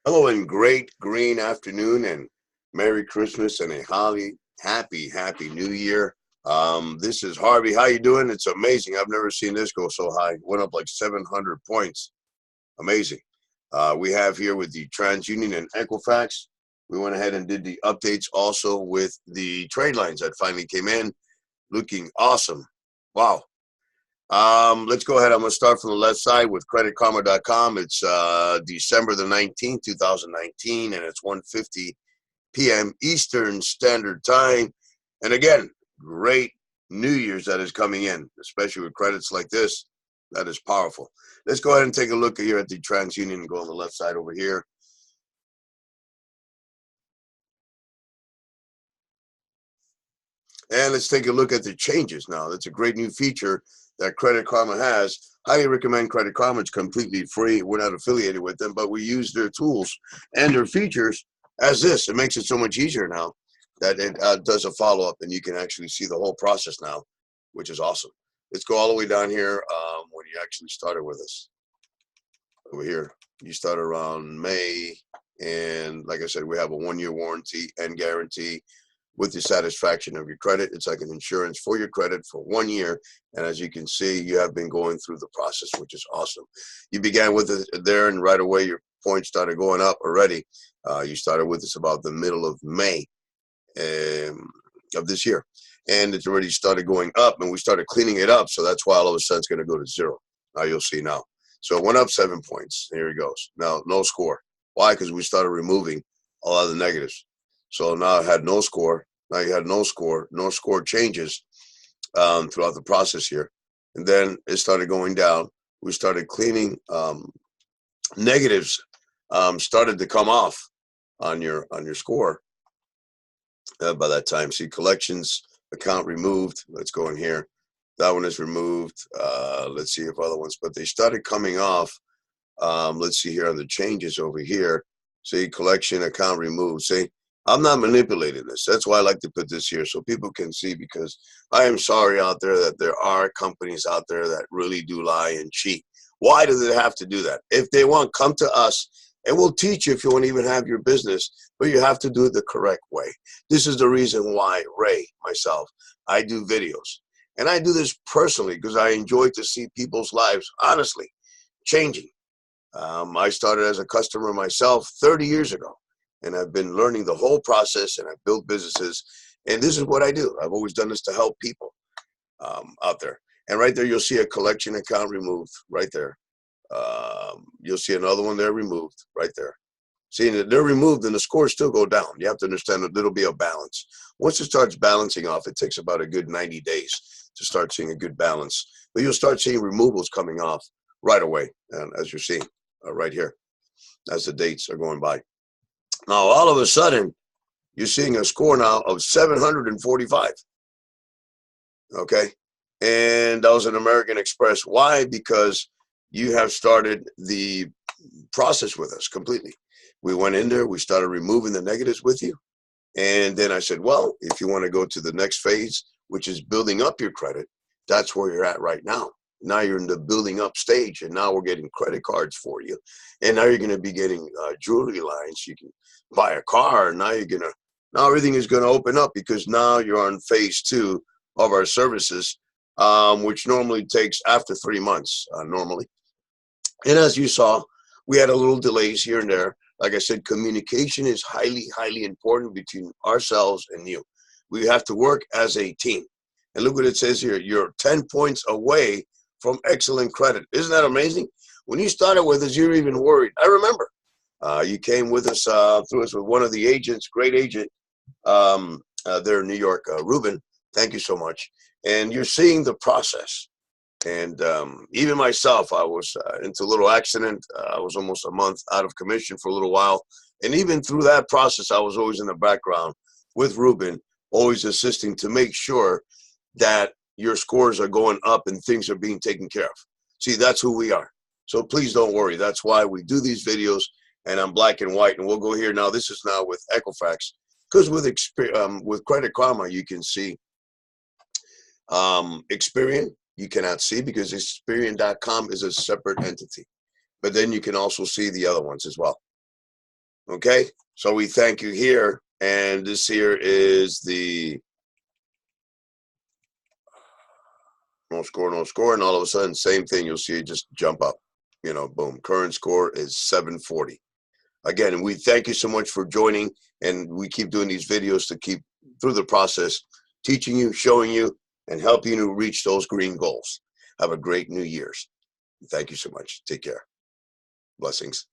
Hello and great green afternoon and Merry Christmas and a holly happy New Year. This is Harvey. How you doing? It's amazing. I've never seen this go so high. Went up like 700 points. Amazing. We have here with the TransUnion and Equifax. We went ahead and did the updates also with the trade lines that finally came in. Looking awesome. Wow. Let's go ahead. I'm going to start from the left side with creditkarma.com. It's December the 19th, 2019, and it's 1:50 p.m. Eastern Standard Time. And again, great New Year's that is coming in, especially with credits like this. That is powerful. Let's go ahead and take a look here at the TransUnion and go on the left side over here. And let's take a look at the changes now. That's a great new feature that Credit Karma has. Highly recommend Credit Karma. It's completely free. We're not affiliated with them, but we use their tools and their features as this. It makes it so much easier now that it does a follow-up, and you can actually see the whole process now, which is awesome. Let's go all the way down here when you actually started with us. Over here, you start around May, and like I said, we have a 1-year warranty and guarantee with the satisfaction of your credit. It's like an insurance for your credit for 1 year. And as you can see, you have been going through the process, which is awesome. You began with it there, and right away your points started going up already. You started with us about the middle of May of this year. And it's already started going up, and we started cleaning it up. So that's why all of a sudden it's going to go to 0. Now you'll see now. So it went up 7 points. Here it goes. Now, no score. Why? Because we started removing a lot of the negatives. So now it had no score. Now you had no score. No score changes throughout the process here. And then it started going down. We started cleaning negatives started to come off on your score by that time. See, collections account removed. Let's go in here. That one is removed. Let's see if other ones, but they started coming off. Let's see here on the changes over here. See, collection account removed. See, I'm not manipulating this. That's why I like to put this here so people can see, because I am sorry out there that there are companies out there that really do lie and cheat. Why do they have to do that? If they want, come to us and we'll teach you if you want to even have your business, but you have to do it the correct way. This is the reason why Ray, myself, I do videos. And I do this personally because I enjoy to see people's lives, honestly, changing. I started as a customer myself 30 years ago, and I've been learning the whole process, and I've built businesses, and this is what I do. I've always done this to help people out there. And right there, you'll see a collection account removed right there. You'll see another one there removed right there. Seeing that they're removed and the scores still go down. You have to understand that there'll be a balance. Once it starts balancing off, it takes about a good 90 days to start seeing a good balance. But you'll start seeing removals coming off right away, and as you're seeing right here, as the dates are going by. Now, all of a sudden, you're seeing a score now of 745. Okay. And that was an American Express. Why? Because you have started the process with us completely. We went in there, we started removing the negatives with you. And then I said, well, if you want to go to the next phase, which is building up your credit, that's where you're at right now. Now you're in the building up stage, and now we're getting credit cards for you. And now you're going to be getting jewelry lines. You can buy a car. Now now everything is going to open up, because now you're on phase 2 of our services, which normally takes after 3 months, normally. And as you saw, we had a little delays here and there. Like I said, communication is highly important between ourselves and you. We have to work as a team. And look what it says here. You're 10 points away from excellent credit. Isn't that amazing? When you started with us, you were even worried. I remember you came with us, through us with one of the agents, great agent there in New York, Ruben. Thank you so much. And you're seeing the process. And even myself, I was into a little accident. I was almost a month out of commission for a little while. And even through that process, I was always in the background with Ruben, always assisting to make sure that your scores are going up and things are being taken care of. See, that's who we are. So please don't worry. That's why we do these videos, and I'm black and white. And we'll go here now. This is now with Equifax, because with Credit Karma, you can see Experian. You cannot see, because Experian.com is a separate entity. But then you can also see the other ones as well. Okay, so we thank you here. And this here is the no score, no score. And all of a sudden, same thing. You'll see it just jump up. You know, boom. Current score is 740. Again, we thank you so much for joining. And we keep doing these videos to keep through the process, teaching you, showing you, and helping you to reach those green goals. Have a great New Year's. Thank you so much. Take care. Blessings.